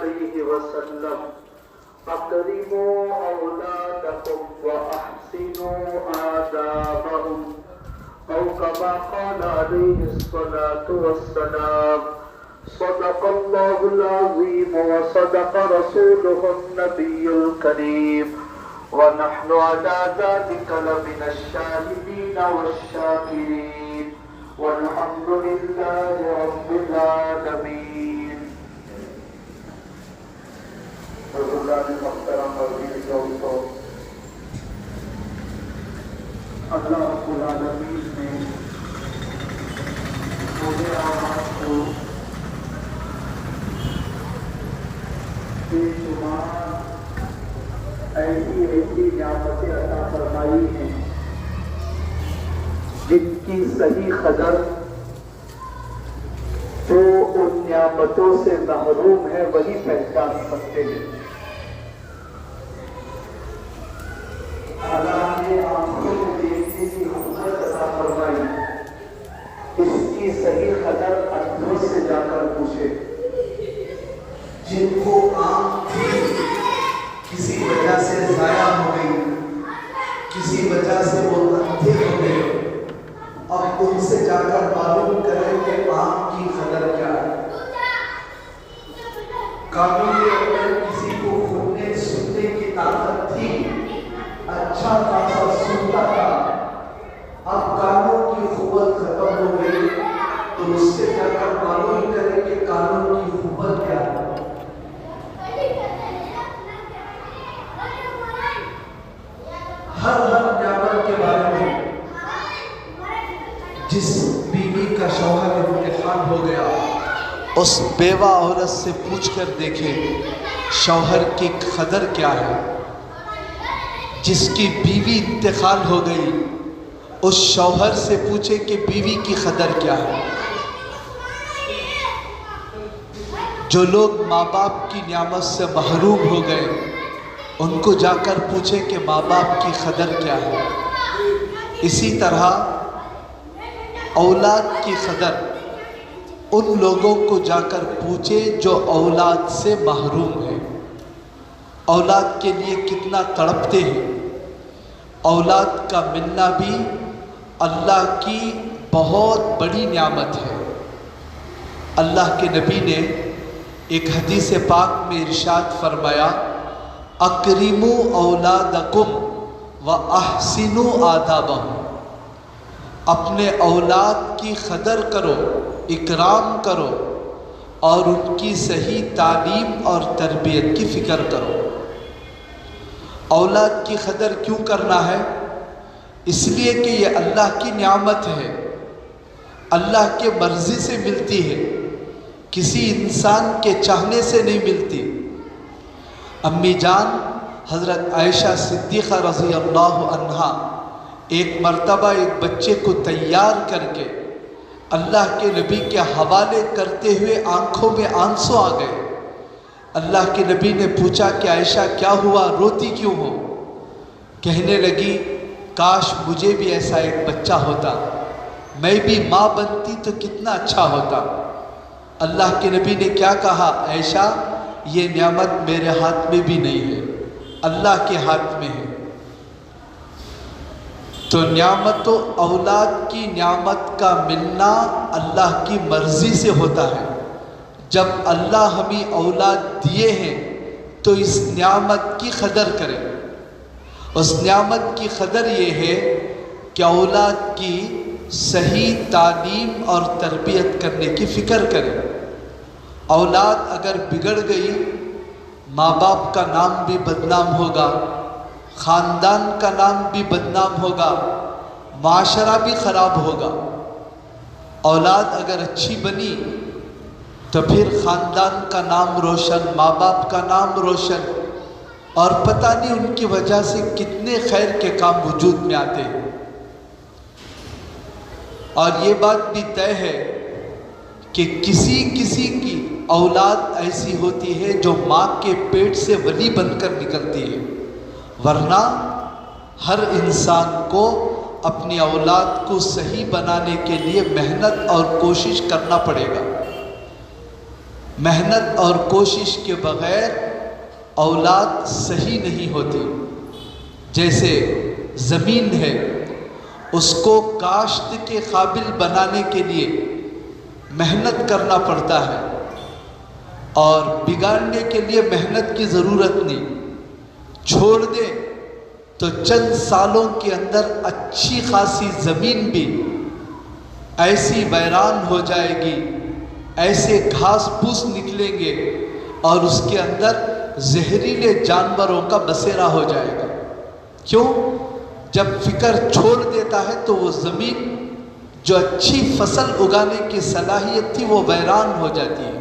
علیہ وسلم اکرموا اولادکم واحسنوا آدابهم او کما قال علیہ الصلاة والسلام صدق اللہ العظیم وصدق رسوله النبی الکریم ونحن على ذلك لمن الشاهدين والشاكرين والحمد لله رب العالمين. حضرات محترم اور دوستو، اللہ رب العالمین نے مجھے اور آپ کو بے شمار ایسی نعمتیں عطا فرمائی ہیں جن کی صحیح قدر جو ان نعمتوں سے محروم ہے وہی پہچان سکتے ہیں. اللہ نے آنکھوں میں دیکھنے کی قدرت عطا فرمائی، اس کی صحیح قدر اندھوں سے جا کر پوچھے. جن کو آنکھ کسی وجہ سے ضائع ہو گئی، کسی وجہ سے وہ اندھے ہو گئے، اب ان سے جا کر معلوم کریں کہ آنکھ کی قدر کیا ہے. کانوں کے اندر کسی کو سننے کی طاقت تھی، اچھا خاصا سنتا تھا، اب کانوں کی قوت ختم ہو گئی، تو اس سے جا کر معلوم کریں کہ کانوں کی قوت کیا ہے. ہر نعمت کے بارے میں جس بیوی کا شوہر انتقال ہو گیا، اس بیوہ عورت سے پوچھ کر دیکھیں شوہر کی قدر کیا ہے. جس کی بیوی انتقال ہو گئی، اس شوہر سے پوچھے کہ بیوی کی قدر کیا ہے. جو لوگ ماں باپ کی نعمت سے محروم ہو گئے، ان کو جا کر پوچھے کہ ماں باپ کی قدر کیا ہے. اسی طرح اولاد کی قدر ان لوگوں کو جا کر پوچھے جو اولاد سے محروم ہیں، اولاد کے لیے کتنا تڑپتے ہیں. اولاد کا ملنا بھی اللہ کی بہت بڑی نعمت ہے. اللہ کے نبی نے ایک حدیث پاک میں ارشاد فرمایا، اکرموا اولادکم واحسنوا آدابہم. اپنے اولاد کی قدر کرو، اکرام کرو اور ان کی صحیح تعلیم اور تربیت کی فکر کرو. اولاد کی قدر کیوں کرنا ہے؟ اس لیے کہ یہ اللہ کی نعمت ہے، اللہ کے مرضی سے ملتی ہے، کسی انسان کے چاہنے سے نہیں ملتی. امی جان حضرت عائشہ صدیقہ رضی اللہ عنہا ایک مرتبہ ایک بچے کو تیار کر کے اللہ کے نبی کے حوالے کرتے ہوئے آنکھوں میں آنسو آ گئے. اللہ کے نبی نے پوچھا کہ عائشہ کیا ہوا، روتی کیوں ہو؟ کہنے لگی کاش مجھے بھی ایسا ایک بچہ ہوتا، میں بھی ماں بنتی تو کتنا اچھا ہوتا. اللہ کے نبی نے کیا کہا، عائشہ یہ نعمت میرے ہاتھ میں بھی نہیں ہے، اللہ کے ہاتھ میں ہے. تو نعمت و اولاد کی نعمت کا ملنا اللہ کی مرضی سے ہوتا ہے. جب اللہ ہمیں اولاد دیے ہیں تو اس نعمت کی قدر کریں. اس نعمت کی قدر یہ ہے کہ اولاد کی صحیح تعلیم اور تربیت کرنے کی فکر کریں. اولاد اگر بگڑ گئی، ماں باپ کا نام بھی بدنام ہوگا، خاندان کا نام بھی بدنام ہوگا، معاشرہ بھی خراب ہوگا. اولاد اگر اچھی بنی تو پھر خاندان کا نام روشن، ماں باپ کا نام روشن، اور پتہ نہیں ان کی وجہ سے کتنے خیر کے کام وجود میں آتے ہیں. اور یہ بات بھی طے ہے کہ کسی کی اولاد ایسی ہوتی ہے جو ماں کے پیٹ سے ولی بن کر نکلتی ہے، ورنہ ہر انسان کو اپنی اولاد کو صحیح بنانے کے لیے محنت اور کوشش کرنا پڑے گا. محنت اور کوشش کے بغیر اولاد صحیح نہیں ہوتی۔ جیسے زمین ہے، اس کو کاشت کے قابل بنانے کے لیے محنت کرنا پڑتا ہے، اور بگاڑنے کے لیے محنت کی ضرورت نہیں، چھوڑ دے تو چند سالوں کے اندر اچھی خاصی زمین بھی ایسی ویران ہو جائے گی، ایسے گھاس پھوس نکلیں گے اور اس کے اندر زہریلے جانوروں کا بسیرا ہو جائے گا۔ کیوں؟ جب فکر چھوڑ دیتا ہے تو وہ زمین جو اچھی فصل اگانے کی صلاحیت تھی وہ ویران ہو جاتی ہے۔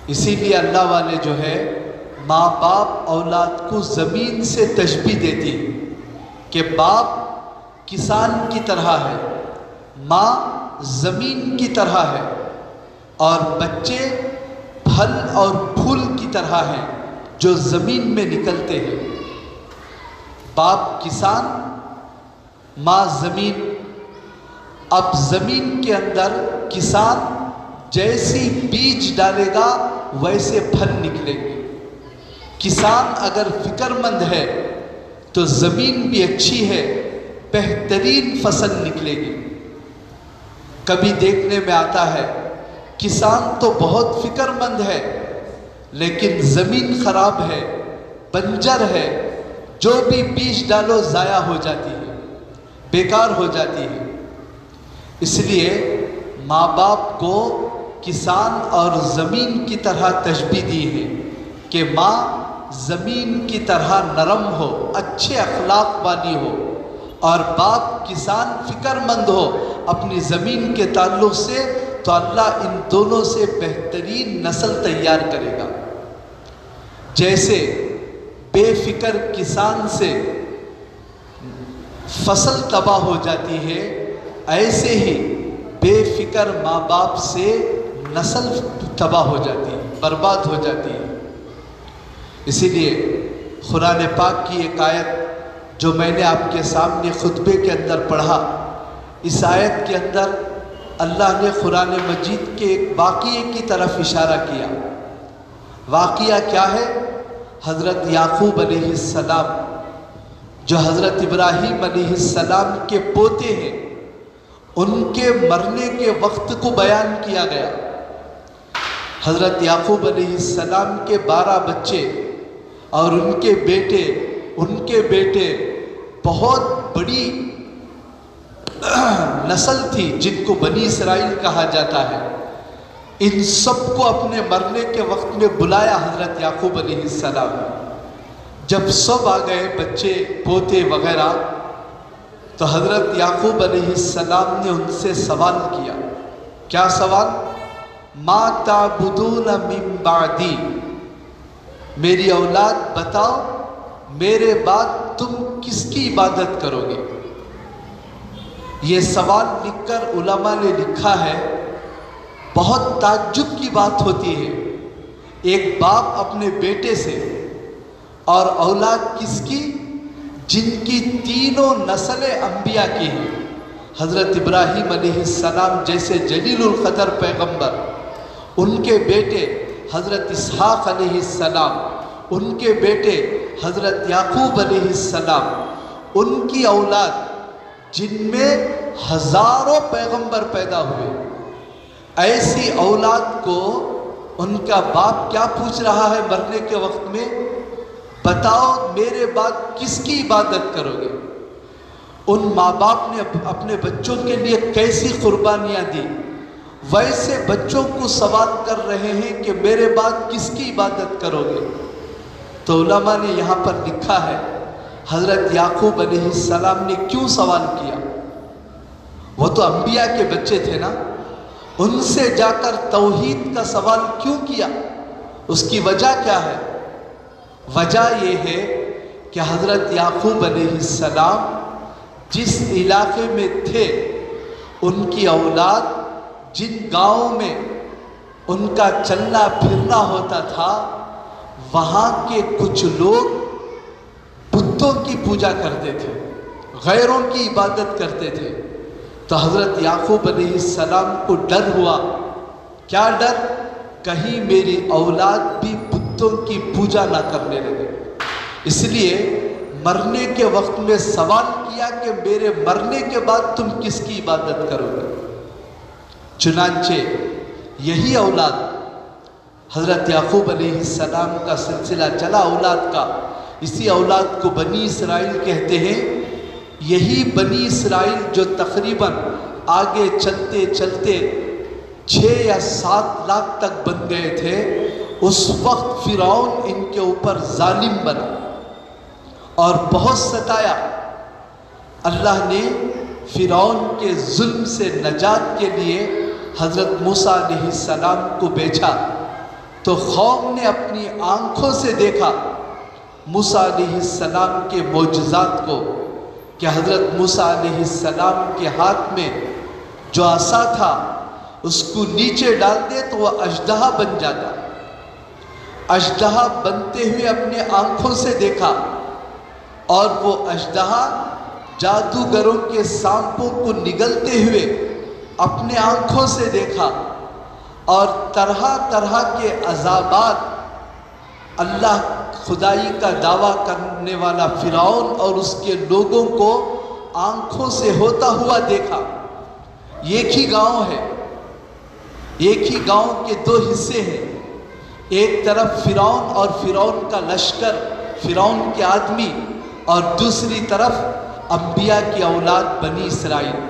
اسی لیے اللہ والے جو ہے ماں باپ اولاد کو زمین سے تشبیہ دیتی ہے کہ باپ کسان کی طرح ہے، ماں زمین کی طرح ہے، اور بچے پھل اور پھول کی طرح ہیں جو زمین میں نکلتے ہیں۔ باپ کسان، ماں زمین۔ اب زمین کے اندر کسان جیسی بیج ڈالے گا ویسے پھل نکلیں گے۔ کسان اگر فکر مند ہے تو زمین بھی اچھی ہے، بہترین فصل نکلے گی۔ کبھی دیکھنے میں آتا ہے کسان تو بہت فکر مند ہے لیکن زمین خراب ہے، بنجر ہے، جو بھی بیج ڈالو ضائع ہو جاتی ہے، بیکار ہو جاتی ہے۔ اس لیے ماں باپ کو کسان اور زمین کی طرح تشبیہ دی ہے کہ ماں زمین کی طرح نرم ہو، اچھے اخلاق والی ہو، اور باپ کسان فکر مند ہو اپنی زمین کے تعلق سے، تو اللہ ان دونوں سے بہترین نسل تیار کرے گا۔ جیسے بے فکر کسان سے فصل تباہ ہو جاتی ہے، ایسے ہی بے فکر ماں باپ سے نسل تباہ ہو جاتی ہے، برباد ہو جاتی ہے۔ اسی لیے قرآن پاک کی ایک آیت جو میں نے آپ کے سامنے خطبے کے اندر پڑھا، اس آیت کے اندر اللہ نے قرآن مجید کے ایک واقعے کی طرف اشارہ کیا۔ واقعہ کیا ہے؟ حضرت یعقوب علیہ السلام جو حضرت ابراہیم علیہ السلام کے پوتے ہیں، ان کے مرنے کے وقت کو بیان کیا گیا۔ حضرت یعقوب علیہ السلام کے 12 بچے اور ان کے بیٹے بہت بڑی نسل تھی جن کو بنی اسرائیل کہا جاتا ہے۔ ان سب کو اپنے مرنے کے وقت میں بلایا حضرت یعقوب علیہ السلام۔ جب سب آ گئے، بچے پوتے وغیرہ، تو حضرت یعقوب علیہ السلام نے ان سے سوال کیا۔ کیا سوال؟ ما تعبدون من بعدی، میری اولاد بتاؤ میرے بعد تم کس کی عبادت کرو گے؟ یہ سوال لکھ کر علماء نے لکھا ہے، بہت تعجب کی بات ہوتی ہے ایک باپ اپنے بیٹے سے، اور اولاد کس کی؟ جن کی تینوں نسلیں انبیاء کی ہیں۔ حضرت ابراہیم علیہ السلام جیسے جلیل القدر پیغمبر، ان کے بیٹے حضرت اسحاق علیہ السلام، ان کے بیٹے حضرت یعقوب علیہ السلام، ان کی اولاد جن میں ہزاروں پیغمبر پیدا ہوئے۔ ایسی اولاد کو ان کا باپ کیا پوچھ رہا ہے مرنے کے وقت میں؟ بتاؤ میرے بعد کس کی عبادت کرو گے؟ ان ماں باپ نے اپنے بچوں کے لیے کیسی قربانیاں دی، ویسے بچوں کو سوال کر رہے ہیں کہ میرے بعد کس کی عبادت کرو گے؟ تو علماء نے یہاں پر لکھا ہے حضرت یعقوب علیہ السلام نے کیوں سوال کیا؟ وہ تو انبیاء کے بچے تھے نا، ان سے جا کر توحید کا سوال کیوں کیا؟ اس کی وجہ کیا ہے؟ وجہ یہ ہے کہ حضرت یعقوب علیہ السلام جس علاقے میں تھے، ان کی اولاد جن گاؤں میں ان کا چلنا پھرنا ہوتا تھا، وہاں کے کچھ لوگ بتوں کی پوجا کرتے تھے، غیروں کی عبادت کرتے تھے۔ تو حضرت یعقوب علیہ السلام کو ڈر ہوا۔ کیا ڈر؟ کہیں میری اولاد بھی بتوں کی پوجا نہ کرنے لگے۔ اس لیے مرنے کے وقت میں سوال کیا کہ میرے مرنے کے بعد تم کس کی عبادت کرو گے؟ چنانچہ یہی اولاد حضرت یعقوب علیہ السلام کا سلسلہ چلا اولاد کا، اسی اولاد کو بنی اسرائیل کہتے ہیں۔ یہی بنی اسرائیل جو تقریباً آگے چلتے چلتے 6 یا 7 لاکھ تک بن گئے تھے، اس وقت فرعون ان کے اوپر ظالم بنا اور بہت ستایا۔ اللہ نے فرعون کے ظلم سے نجات کے لیے حضرت موسیٰ علیہ السلام کو بھیجا، تو قوم نے اپنی آنکھوں سے دیکھا موسیٰ علیہ السلام کے معجزات کو، کہ حضرت موسیٰ علیہ السلام کے ہاتھ میں جو عصا تھا اس کو نیچے ڈال دے تو وہ اژدہا بن جاتا۔ اژدہا بنتے ہوئے اپنے آنکھوں سے دیکھا، اور وہ اژدہا جادوگروں کے سانپوں کو نگلتے ہوئے اپنے آنکھوں سے دیکھا، اور طرح طرح کے عذابات اللہ خدائی کا دعویٰ کرنے والا فرعون اور اس کے لوگوں کو آنکھوں سے ہوتا ہوا دیکھا۔ ایک ہی گاؤں ہے، ایک ہی گاؤں کے 2 حصے ہیں، ایک طرف فرعون اور فرعون کا لشکر، فرعون کے آدمی، اور دوسری طرف انبیاء کی اولاد بنی اسرائیل،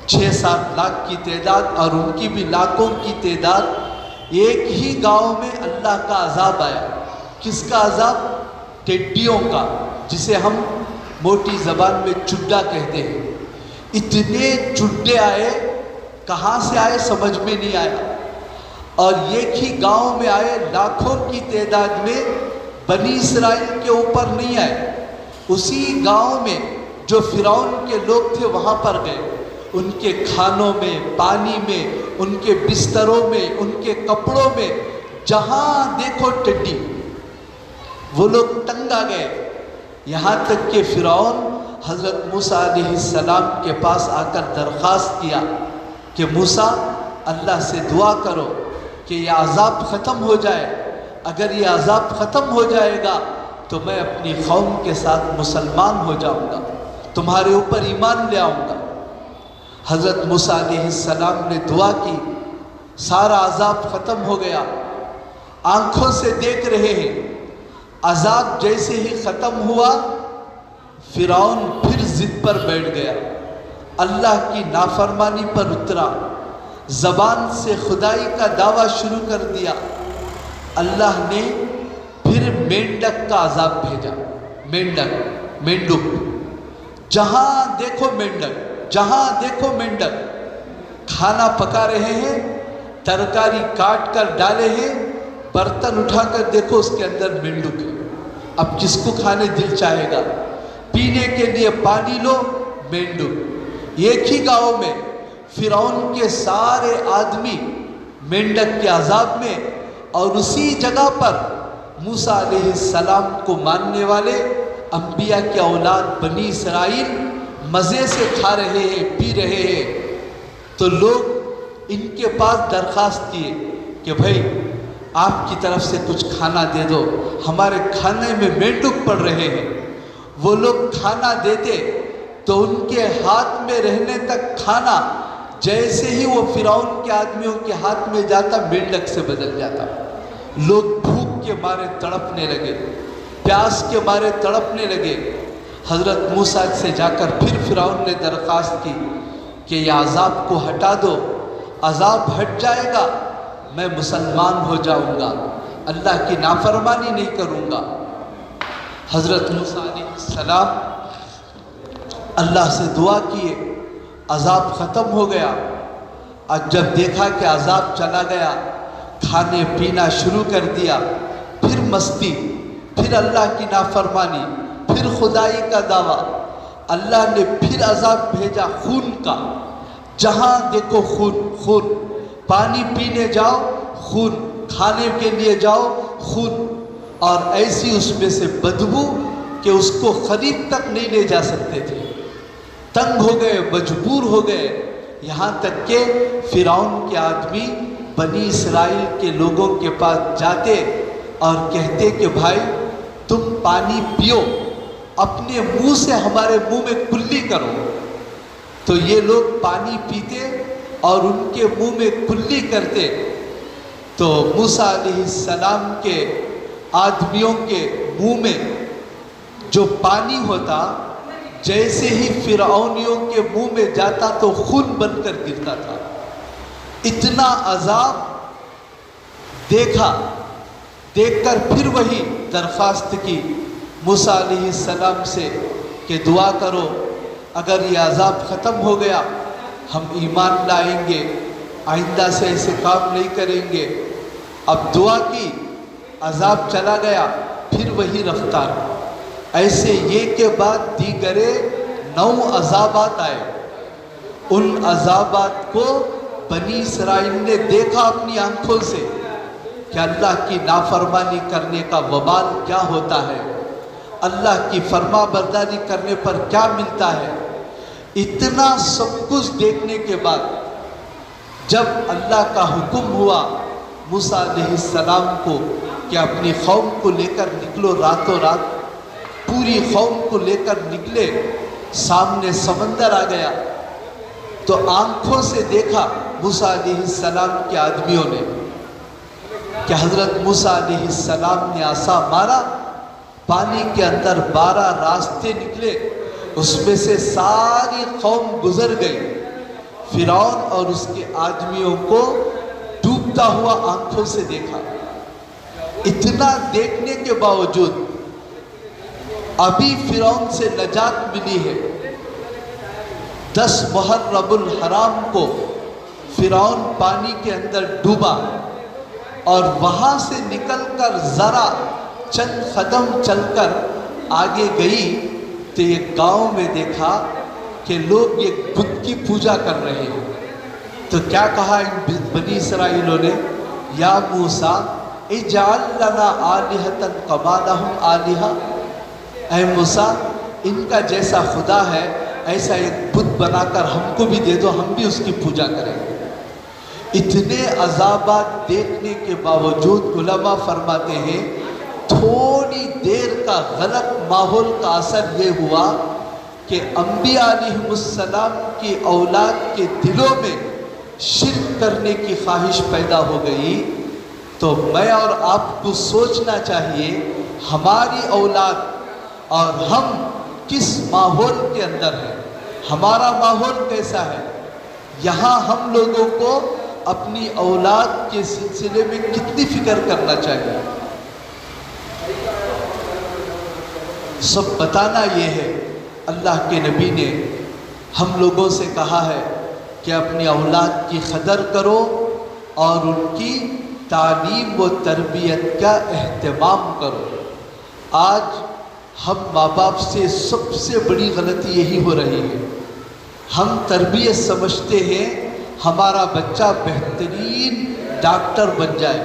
6-7 لاکھ کی تعداد، اور ان کی بھی لاکھوں کی تعداد۔ ایک ہی گاؤں میں اللہ کا عذاب آیا۔ کس کا عذاب؟ ٹڈیوں کا، جسے ہم موٹی زبان میں چڈا کہتے ہیں۔ اتنے چڈے آئے، کہاں سے آئے سمجھ میں نہیں آیا، اور ایک ہی گاؤں میں آئے، لاکھوں کی تعداد میں۔ بنی اسرائیل کے اوپر نہیں آئے، اسی گاؤں میں جو فرعون کے لوگ تھے وہاں پر گئے۔ ان کے کھانوں میں، پانی میں، ان کے بستروں میں، ان کے کپڑوں میں، جہاں دیکھو ٹڈی۔ وہ لوگ تنگ آ گئے، یہاں تک کہ فرعون حضرت موسیٰ علیہ السلام کے پاس آ کر درخواست کیا کہ موسیٰ، اللہ سے دعا کرو کہ یہ عذاب ختم ہو جائے۔ اگر یہ عذاب ختم ہو جائے گا تو میں اپنی قوم کے ساتھ مسلمان ہو جاؤں گا، تمہارے اوپر ایمان لے آؤں گا۔ حضرت موسیٰ علیہ السلام نے دعا کی، سارا عذاب ختم ہو گیا، آنکھوں سے دیکھ رہے ہیں۔ عذاب جیسے ہی ختم ہوا، فرعون پھر ضد پر بیٹھ گیا، اللہ کی نافرمانی پر اترا، زبان سے خدائی کا دعویٰ شروع کر دیا۔ اللہ نے پھر مینڈک کا عذاب بھیجا۔ مینڈک، جہاں دیکھو مینڈک، جہاں دیکھو مینڈک۔ کھانا پکا رہے ہیں، ترکاری کاٹ کر ڈالے ہیں، برتن اٹھا کر دیکھو اس کے اندر مینڈک ہے۔ اب کس کو کھانے دل چاہے گا؟ پینے کے لیے پانی لو، مینڈک۔ ایک ہی گاؤں میں فرعون کے سارے آدمی مینڈک کے عذاب میں، اور اسی جگہ پر موسیٰ علیہ السلام کو ماننے والے انبیاء کی اولاد بنی اسرائیل مزے سے کھا رہے ہیں، پی رہے ہیں۔ تو لوگ ان کے پاس درخواست کیے کہ بھائی آپ کی طرف سے کچھ کھانا دے دو، ہمارے کھانے میں مینڈک پڑ رہے ہیں۔ وہ لوگ کھانا دیتے تو ان کے ہاتھ میں رہنے تک کھانا، جیسے ہی وہ فرعون کے آدمیوں کے ہاتھ میں جاتا مینڈک سے بدل جاتا۔ لوگ بھوک کے مارے تڑپنے لگے، پیاس کے مارے تڑپنے لگے۔ حضرت موسیٰ سے جا کر پھر فرعون نے درخواست کی کہ یہ عذاب کو ہٹا دو، عذاب ہٹ جائے گا میں مسلمان ہو جاؤں گا، اللہ کی نافرمانی نہیں کروں گا۔ حضرت موسیٰ علیہ السلام اللہ سے دعا کیے، عذاب ختم ہو گیا۔ اور جب دیکھا کہ عذاب چلا گیا، کھانے پینا شروع کر دیا، پھر مستی، پھر اللہ کی نافرمانی، پھر خدائی کا دعویٰ۔ اللہ نے پھر عذاب بھیجا خون کا، جہاں دیکھو خون، خون، پانی پینے جاؤ خون، کھانے کے لیے جاؤ خون، اور ایسی اس میں سے بدبو کہ اس کو قریب تک نہیں لے جا سکتے تھے۔ تنگ ہو گئے، مجبور ہو گئے، یہاں تک کہ فرعون کے آدمی بنی اسرائیل کے لوگوں کے پاس جاتے اور کہتے کہ بھائی تم پانی پیو، اپنے منہ سے ہمارے منہ میں کلی کرو، تو یہ لوگ پانی پیتے اور ان کے منہ میں کلی کرتے، تو موسیٰ علیہ السلام کے آدمیوں کے منہ میں جو پانی ہوتا جیسے ہی فرعونیوں کے منہ میں جاتا تو خون بن کر گرتا تھا۔ اتنا عذاب دیکھا، دیکھ کر پھر وہی درخواست کی موسیٰ علیہ السلام سے کہ دعا کرو، اگر یہ عذاب ختم ہو گیا ہم ایمان لائیں گے، آئندہ سے ایسے کام نہیں کریں گے۔ اب دعا کی، عذاب چلا گیا، پھر وہی رفتار۔ ایسے یہ کے بعد دیگرے 9 عذابات آئے۔ ان عذابات کو بنی اسرائیل نے دیکھا اپنی آنکھوں سے کہ اللہ کی نافرمانی کرنے کا وبال کیا ہوتا ہے، اللہ کی فرما برداری کرنے پر کیا ملتا ہے۔ اتنا سب کچھ دیکھنے کے بعد جب اللہ کا حکم ہوا موسیٰ علیہ السلام کو کہ اپنی قوم کو لے کر نکلو، راتوں رات پوری قوم کو لے کر نکلے، سامنے سمندر آ گیا تو آنکھوں سے دیکھا موسیٰ علیہ السلام کے آدمیوں نے کہ حضرت موسیٰ علیہ السلام نے عصا مارا، پانی کے اندر 12 راستے نکلے، اس میں سے ساری قوم گزر گئی۔ فرعون اور اس کے آدمیوں کو ڈوبتا ہوا آنکھوں سے دیکھا۔ اتنا دیکھنے کے باوجود ابھی فرعون سے نجات ملی ہے۔ 10 محرم الحرام کو فرعون پانی کے اندر ڈوبا اور وہاں سے نکل کر ذرا چند قدم چل کر آگے گئی تو یہ گاؤں میں دیکھا کہ لوگ یہ بت کی پوجا کر رہے ہیں۔ تو کیا کہا ان بنی اسرائیلوں نے، یا موسیٰ اجعل لنا آلہۃ کما لہم آلہہ، اے موسیٰ ان کا جیسا خدا ہے ایسا ایک بت بنا کر ہم کو بھی دے دو، ہم بھی اس کی پوجا کریں گے۔ اتنے عذابات دیکھنے کے باوجود علماء فرماتے ہیں تھوڑی دیر کا غلط ماحول کا اثر یہ ہوا کہ انبیاء علیہ السلام کی اولاد کے دلوں میں شرک کرنے کی خواہش پیدا ہو گئی۔ تو میں اور آپ کو سوچنا چاہیے ہماری اولاد اور ہم کس ماحول کے اندر ہیں، ہمارا ماحول کیسا ہے۔ یہاں ہم لوگوں کو اپنی اولاد کے سلسلے میں کتنی فکر کرنا چاہیے۔ سب بتانا یہ ہے، اللہ کے نبی نے ہم لوگوں سے کہا ہے کہ اپنی اولاد کی قدر کرو اور ان کی تعلیم و تربیت کا اہتمام کرو۔ آج ہم ماں باپ سے سب سے بڑی غلطی یہی ہو رہی ہے، ہم تربیت سمجھتے ہیں ہمارا بچہ بہترین ڈاکٹر بن جائے،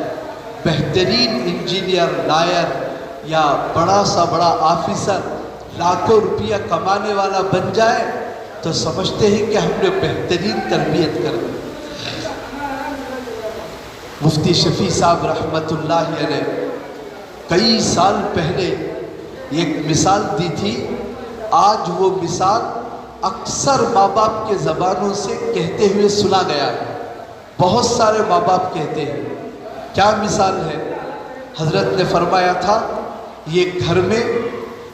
بہترین انجینئر، لائر یا بڑا سا بڑا آفیسر، لاکھوں روپیہ کمانے والا بن جائے تو سمجھتے ہیں کہ ہم نے بہترین تربیت کر دی۔ مفتی شفیع صاحب رحمۃ اللہ علیہ کئی سال پہلے ایک مثال دی تھی، آج وہ مثال اکثر ماں باپ کے زبانوں سے کہتے ہوئے سنا گیا ہے۔ بہت سارے ماں باپ کہتے ہیں، کیا مثال ہے؟ حضرت نے فرمایا تھا یہ گھر میں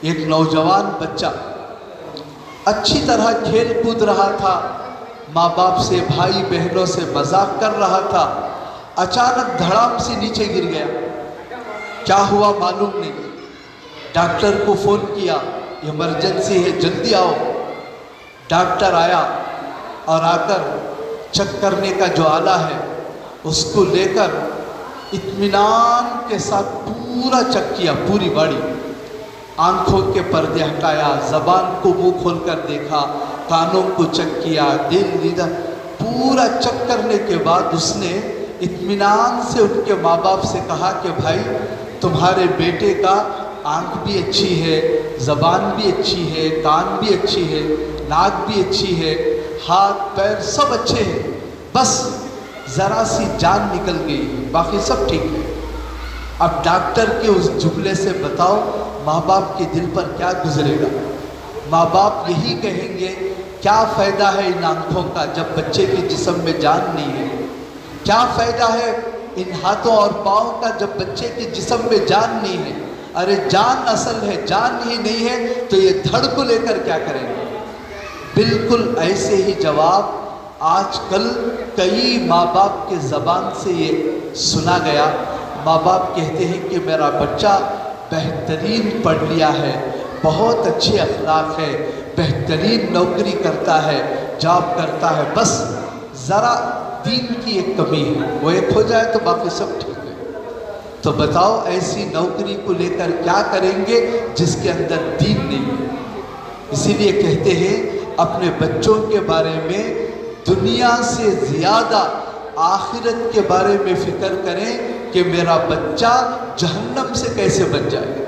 ایک نوجوان بچہ اچھی طرح کھیل کود رہا تھا، ماں باپ سے، بھائی بہنوں سے مذاق کر رہا تھا، اچانک دھڑام سے نیچے گر گیا۔ کیا ہوا معلوم نہیں، ڈاکٹر کو فون کیا، ایمرجنسی ہے جلدی آؤ۔ ڈاکٹر آیا اور آ کر چیک کرنے کا جو آلہ ہے اس کو لے کر اطمینان کے ساتھ پورا چیک کیا، پوری باڈی، آنکھوں کے پردے ہٹایا، زبان کو منہ کھول کر دیکھا، کانوں کو چیک کیا، دل لیدر، پورا چیک کرنے کے بعد اس نے اطمینان سے ان کے ماں باپ سے کہا کہ بھائی تمہارے بیٹے کا آنکھ بھی اچھی ہے، زبان بھی اچھی ہے، کان بھی اچھی ہے، ناک بھی اچھی ہے، ہاتھ پیر سب اچھے ہیں، بس ذرا سی جان نکل گئی، باقی سب ٹھیک ہے۔ اب ڈاکٹر کے اس جملے سے بتاؤ ماں باپ کے دل پر کیا گزرے گا؟ ماں باپ یہی کہیں گے کیا فائدہ ہے ان آنکھوں کا جب بچے کے جسم میں جان نہیں ہے؟ کیا فائدہ ہے ان ہاتھوں اور پاؤں کا جب بچے کے جسم میں جان نہیں ہے؟ ارے جان اصل ہے، جان ہی نہیں ہے تو یہ دھڑ کو لے کر کیا کریں گے؟ بالکل ایسے ہی جواب آج کل کئی ماں باپ کے زبان سے یہ سنا گیا۔ ماں باپ کہتے ہیں کہ میرا بچہ بہترین پڑھ لیا ہے، بہت اچھے اخلاق ہے، بہترین نوکری کرتا ہے، جاب کرتا ہے، بس ذرا دین کی ایک کمی ہے، وہ ایک ہو جائے تو باقی سب ٹھیک ہے۔ تو بتاؤ ایسی نوکری کو لے کر کیا کریں گے جس کے اندر دین نہیں ہے؟ اسی لیے کہتے ہیں اپنے بچوں کے بارے میں دنیا سے زیادہ آخرت کے بارے میں فکر کریں کہ میرا بچہ جہنم سے کیسے بچ جائے،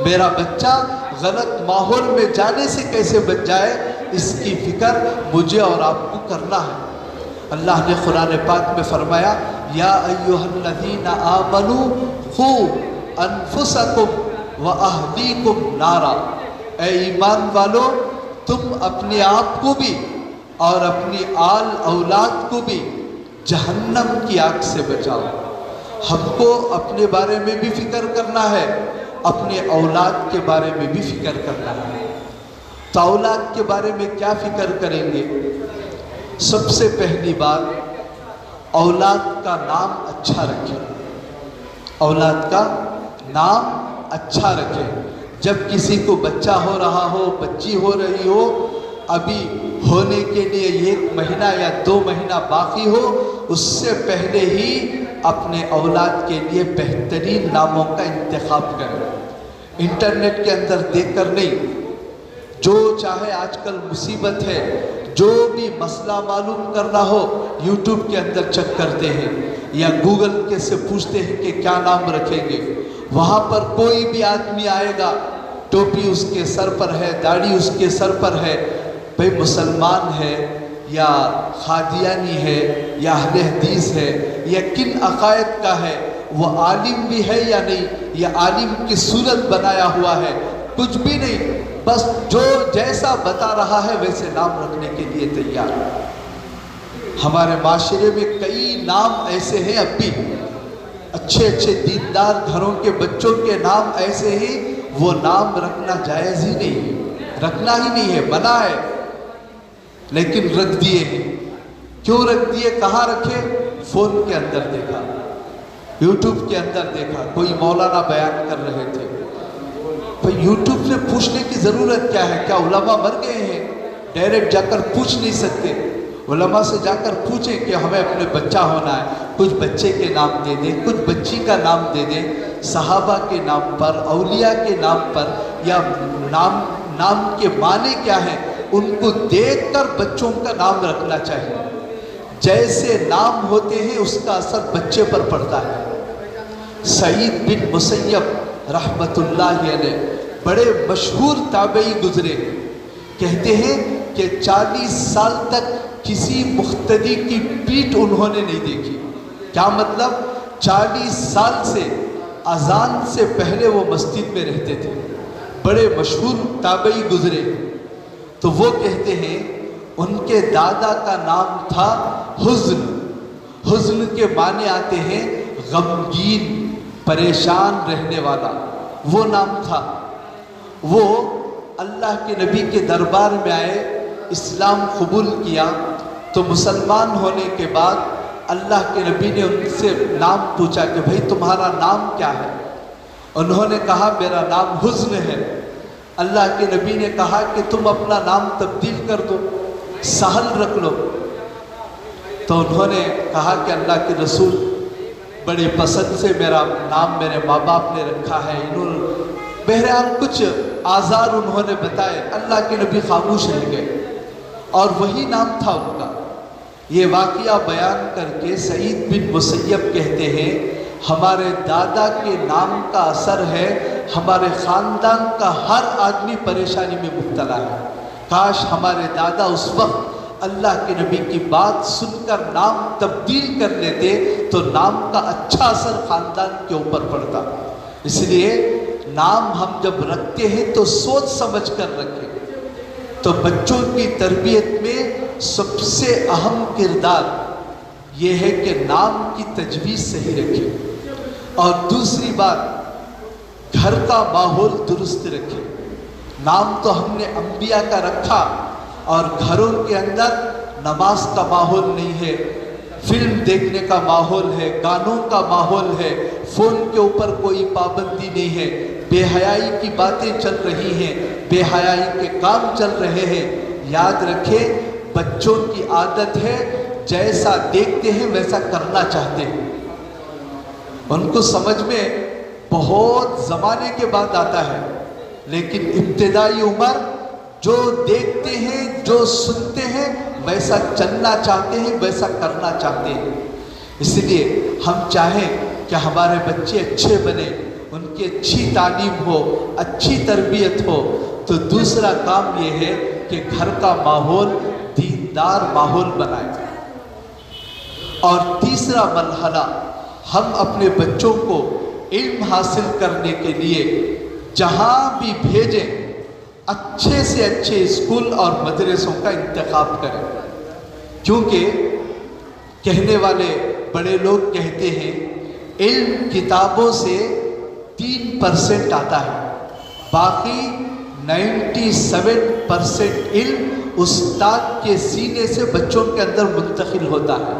میرا بچہ غلط ماحول میں جانے سے کیسے بچ جائے، اس کی فکر مجھے اور آپ کو کرنا ہے۔ اللہ نے قرآن پاک میں فرمایا یا ایھا الذین آمنوا قوا انفسکم واہلیکم نارا، اے ایمان والو تم اپنے آپ کو بھی اور اپنی آل اولاد کو بھی جہنم کی آگ سے بچاؤ۔ ہم کو اپنے بارے میں بھی فکر کرنا ہے، اپنے اولاد کے بارے میں بھی فکر کرنا ہے۔ تو اولاد کے بارے میں کیا فکر کریں گے؟ سب سے پہلی بات اولاد کا نام اچھا رکھیں، اولاد کا نام اچھا رکھیں۔ جب کسی کو بچہ ہو رہا ہو، بچی ہو رہی ہو، ابھی ہونے کے لیے 1 مہینہ یا 2 مہینہ باقی ہو، اس سے پہلے ہی اپنے اولاد کے لیے بہترین ناموں کا انتخاب کریں۔ انٹرنیٹ کے اندر دیکھ کر نہیں، جو چاہے آج کل مصیبت ہے، جو بھی مسئلہ معلوم کرنا ہو یوٹیوب کے اندر چیک کرتے ہیں یا گوگل کے سے پوچھتے ہیں کہ کیا نام رکھیں گے۔ وہاں پر کوئی بھی آدمی آئے گا، ٹوپی اس کے سر پر ہے، داڑھی اس کے سر پر ہے، بھئی مسلمان ہے یا قادیانی ہے یا اہل حدیث ہے یا کن عقائد کا ہے، وہ عالم بھی ہے یا نہیں، یا عالم کی صورت بنایا ہوا ہے، کچھ بھی نہیں، بس جو جیسا بتا رہا ہے ویسے نام رکھنے کے لیے تیار ہے۔ ہمارے معاشرے میں کئی نام ایسے ہیں، اب بھی اچھے اچھے دیندار گھروں کے بچوں کے نام ایسے ہی، وہ نام رکھنا جائز ہی نہیں ہے، رکھنا ہی نہیں ہے، منع ہے، لیکن رکھ دیے ہیں۔ کیوں رکھ دیے؟ کہاں رکھے؟ فون کے اندر دیکھا، یوٹیوب کے اندر دیکھا، کوئی مولانا بیان کر رہے تھے، تو یوٹیوب سے پوچھنے کی ضرورت کیا ہے؟ کیا علماء مر گئے ہیں؟ ڈائریکٹ جا کر پوچھ نہیں سکتے؟ علماء سے جا کر پوچھیں کہ ہمیں اپنے بچہ ہونا ہے، کچھ بچے کے نام دے دیں، کچھ بچی کا نام دے دیں، صحابہ کے نام پر، اولیاء کے نام پر، یا نام کے معنی کیا ہیں ان کو دیکھ کر بچوں کا نام رکھنا چاہیے۔ جیسے نام ہوتے ہیں اس کا اثر بچے پر پڑتا ہے۔ سعید بن مسیب رحمت اللہ علیہ بڑے مشہور تابعی گزرے، کہتے ہیں کہ 40 سال تک کسی مقتدی کی پیٹھ انہوں نے نہیں دیکھی۔ کیا مطلب؟ 40 سال سے اذان سے پہلے وہ مسجد میں رہتے تھے، بڑے مشہور تابعی گزرے۔ تو وہ کہتے ہیں ان کے دادا کا نام تھا حزن، حزن کے معنی آتے ہیں غمگین، پریشان رہنے والا، وہ نام تھا۔ وہ اللہ کے نبی کے دربار میں آئے، اسلام قبول کیا، تو مسلمان ہونے کے بعد اللہ کے نبی نے ان سے نام پوچھا کہ بھئی تمہارا نام کیا ہے؟ انہوں نے کہا میرا نام حزن ہے۔ اللہ کے نبی نے کہا کہ تم اپنا نام تبدیل کر دو، سہل رکھ لو۔ تو انہوں نے کہا کہ اللہ کے رسول بڑی پسند سے میرا نام میرے ماں باپ نے رکھا ہے، بہرحال کچھ آزار انہوں نے بتائے، اللہ کے نبی خاموش رہ گئے، اور وہی نام تھا ان کا۔ یہ واقعہ بیان کر کے سعید بن مسیب کہتے ہیں ہمارے دادا کے نام کا اثر ہے، ہمارے خاندان کا ہر آدمی پریشانی میں مبتلا ہے۔ کاش ہمارے دادا اس وقت اللہ کے نبی کی بات سن کر نام تبدیل کر لیتے تو نام کا اچھا اثر خاندان کے اوپر پڑتا۔ اس لیے نام ہم جب رکھتے ہیں تو سوچ سمجھ کر رکھیں۔ تو بچوں کی تربیت میں سب سے اہم کردار یہ ہے کہ نام کی تجویز صحیح رکھیں، اور دوسری بات گھر کا ماحول درست رکھیں۔ نام تو ہم نے انبیاء کا رکھا، اور گھروں کے اندر نماز کا ماحول نہیں ہے، فلم دیکھنے کا ماحول ہے، گانوں کا ماحول ہے، فون کے اوپر کوئی پابندی نہیں ہے، بے حیائی کی باتیں چل رہی ہیں، بے حیائی کے کام چل رہے ہیں۔ یاد رکھیں بچوں کی عادت ہے جیسا دیکھتے ہیں ویسا کرنا چاہتے ہیں۔ ان کو سمجھ میں بہت زمانے کے بعد آتا ہے، لیکن ابتدائی عمر جو دیکھتے ہیں جو سنتے ہیں ویسا چلنا چاہتے ہیں، ویسا کرنا چاہتے ہیں۔ اس لیے ہم چاہیں کہ ہمارے بچے اچھے بنیں، ان کی اچھی تعلیم ہو، اچھی تربیت ہو، تو دوسرا کام یہ ہے کہ گھر کا ماحول دیندار ماحول بنائیں۔ اور تیسرا مرحلہ، ہم اپنے بچوں کو علم حاصل کرنے کے لیے جہاں بھی بھیجیں اچھے سے اچھے اسکول اور مدرسوں کا انتخاب کریں، کیونکہ کہنے والے بڑے لوگ کہتے ہیں علم کتابوں سے 3% آتا ہے، باقی 97% علم استاد کے سینے سے بچوں کے اندر منتقل ہوتا ہے۔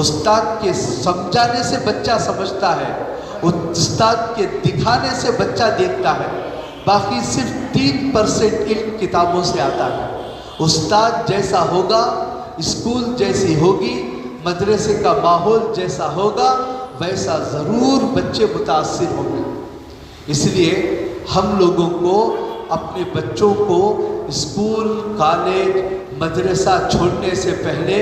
استاد کے سمجھانے سے بچہ سمجھتا ہے، استاد کے دکھانے سے بچہ دیکھتا ہے، باقی صرف 3% علم کتابوں سے آتا ہے۔ استاد جیسا ہوگا، اسکول جیسی ہوگی، مدرسے کا ماحول جیسا ہوگا، ویسا ضرور بچے متاثر ہوں گے۔ اس لیے ہم لوگوں کو اپنے بچوں کو اسکول، کالج، مدرسہ چھوڑنے سے پہلے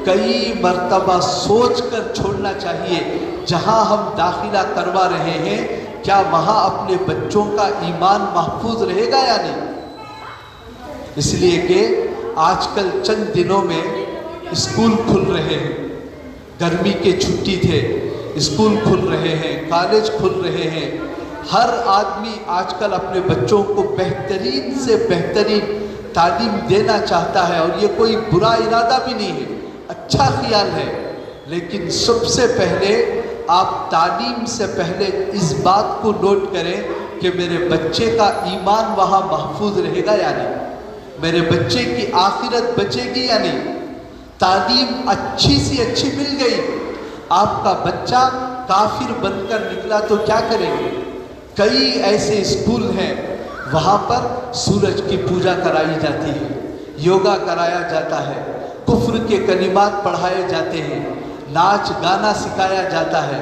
کئی مرتبہ سوچ کر چھوڑنا چاہیے۔ جہاں ہم داخلہ کروا رہے ہیں کیا وہاں اپنے بچوں کا ایمان محفوظ رہے گا یا نہیں؟ اس لیے کہ آج کل چند دنوں میں اسکول کھل رہے ہیں، گرمی کے چھٹی تھے، اسکول کھل رہے ہیں، کالج کھل رہے ہیں۔ ہر آدمی آج کل اپنے بچوں کو بہترین سے بہترین تعلیم دینا چاہتا ہے، اور یہ کوئی برا ارادہ بھی نہیں ہے، اچھا خیال ہے، لیکن سب سے پہلے آپ تعلیم سے پہلے اس بات کو نوٹ کریں کہ میرے بچے کا ایمان وہاں محفوظ رہے گا یا نہیں، میرے بچے کی آخرت بچے گی یا نہیں۔ تعلیم اچھی سی اچھی مل گئی، آپ کا بچہ کافر بن کر نکلا تو کیا کریں گے؟ کئی ایسے اسکول ہیں وہاں پر سورج کی پوجا کرائی جاتی ہے، یوگا کرایا جاتا ہے، کفر کے کلمات پڑھائے جاتے ہیں، ناچ گانا سکھایا جاتا ہے،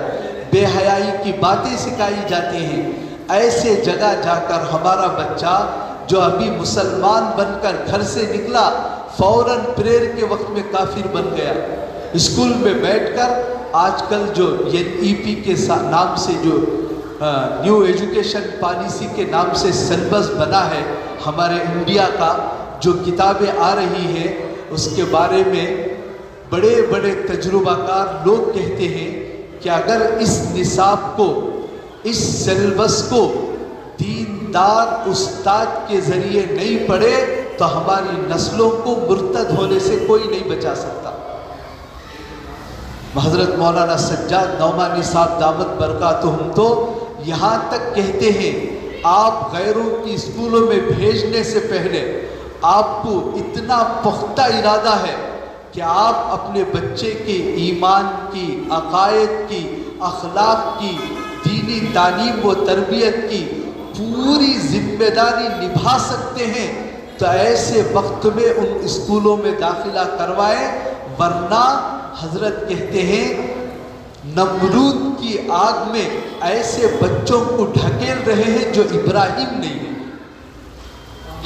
بے حیائی کی باتیں سکھائی جاتی ہیں۔ ایسے جگہ جا کر ہمارا بچہ جو ابھی مسلمان بن کر گھر سے نکلا فوراً پریئر کے وقت میں کافر بن گیا۔ اسکول میں بیٹھ کر آج کل جو NEP کے نام سے جو نیو ایجوکیشن پالیسی کے نام سے سلیبس بنا ہے ہمارے انڈیا کا، جو کتابیں آ رہی ہیں اس کے بارے میں بڑے بڑے تجربہ کار لوگ کہتے ہیں کہ اگر اس نصاب کو، اس سلیبس کو دیندار استاد کے ذریعے نہیں پڑھے تو ہماری نسلوں کو مرتد ہونے سے کوئی نہیں بچا سکتا۔ حضرت مولانا سجاد نعمانی صاحب دامت برکاتہم تو یہاں تک کہتے ہیں آپ غیروں کی اسکولوں میں بھیجنے سے پہلے آپ کو اتنا پختہ ارادہ ہے کہ آپ اپنے بچے کے ایمان کی، عقائد کی، اخلاق کی، دینی تعلیم و تربیت کی پوری ذمہ داری نبھا سکتے ہیں تو ایسے وقت میں ان اسکولوں میں داخلہ کروائیں، ورنہ حضرت کہتے ہیں نمرود کی آگ میں ایسے بچوں کو ڈھکیل رہے ہیں جو ابراہیم نہیں ہے۔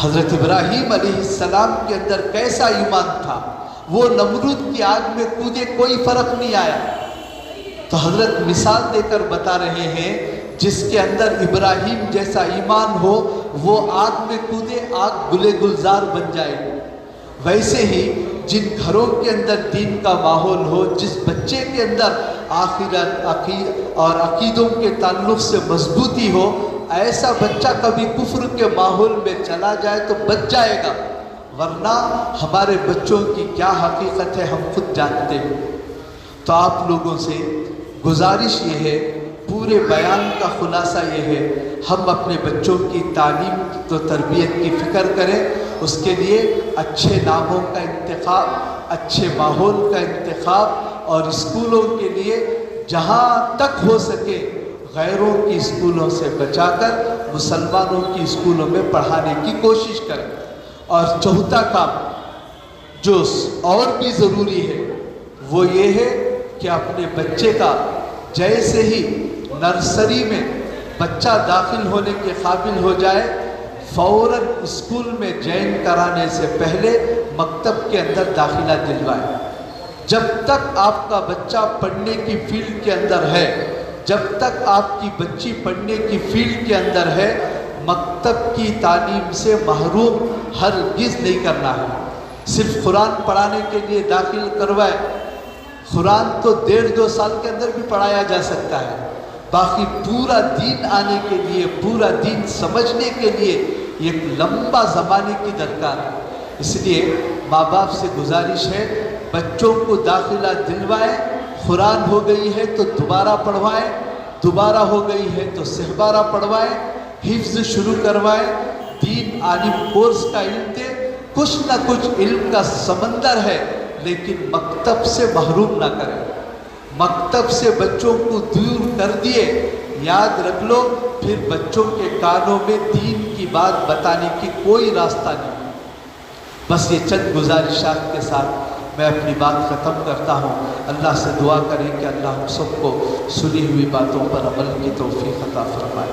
حضرت ابراہیم علیہ السلام کے اندر کیسا ایمان تھا، وہ نمرود کی آگ میں کودے کوئی فرق نہیں آیا۔ تو حضرت مثال دے کر بتا رہے ہیں جس کے اندر ابراہیم جیسا ایمان ہو وہ آگ میں کودے، آگ گلے گلزار بن جائے گی۔ ویسے ہی جن گھروں کے اندر دین کا ماحول ہو، جس بچے کے اندر آخرت اور عقیدوں کے تعلق سے مضبوطی ہو، ایسا بچہ کبھی کفر کے ماحول میں چلا جائے تو بچ جائے گا، ورنہ ہمارے بچوں کی کیا حقیقت ہے ہم خود جانتے ہیں۔ تو آپ لوگوں سے گزارش یہ ہے، پورے بیان کا خلاصہ یہ ہے، ہم اپنے بچوں کی تعلیم تو تربیت کی فکر کریں، اس کے لیے اچھے ناموں کا انتخاب، اچھے ماحول کا انتخاب، اور اسکولوں کے لیے جہاں تک ہو سکے غیروں کی اسکولوں سے بچا کر مسلمانوں کی اسکولوں میں پڑھانے کی کوشش کریں۔ اور چوتھا کام جو اور بھی ضروری ہے وہ یہ ہے کہ اپنے بچے کا جیسے ہی نرسری میں بچہ داخل ہونے کے قابل ہو جائے، فوراً اسکول میں جوائن کرانے سے پہلے مکتب کے اندر داخلہ دلوائیں۔ جب تک آپ کا بچہ پڑھنے کی فیلڈ کے اندر ہے، جب تک آپ کی بچی پڑھنے کی فیلڈ کے اندر ہے، مکتب کی تعلیم سے محروم ہرگز نہیں کرنا ہے۔ صرف قرآن پڑھانے کے لیے داخل کروائے، قرآن تو 1.5-2 سال کے اندر بھی پڑھایا جا سکتا ہے، باقی پورا دین آنے کے لیے، پورا دین سمجھنے کے لیے ایک لمبا زمانے کی درکار ہے۔ اس لیے ماں باپ سے گزارش ہے، بچوں کو داخلہ دلوائیں، قرآن ہو گئی ہے تو دوبارہ پڑھوائیں، دوبارہ ہو گئی ہے تو سہبارہ پڑھوائیں، حفظ شروع کروائیں، دین عالم کورس کا علم دے، کچھ نہ کچھ علم کا سمندر ہے، لیکن مکتب سے محروم نہ کریں۔ مکتب سے بچوں کو دور کر دیے، یاد رکھ لو پھر بچوں کے کانوں میں دین کی بات بتانے کی کوئی راستہ نہیں۔ بس یہ چند گزارشات کے ساتھ میں اپنی بات ختم کرتا ہوں۔ اللہ سے دعا کریں کہ اللہ ہم سب کو سنی ہوئی باتوں پر عمل کی توفیق عطا فرمائے۔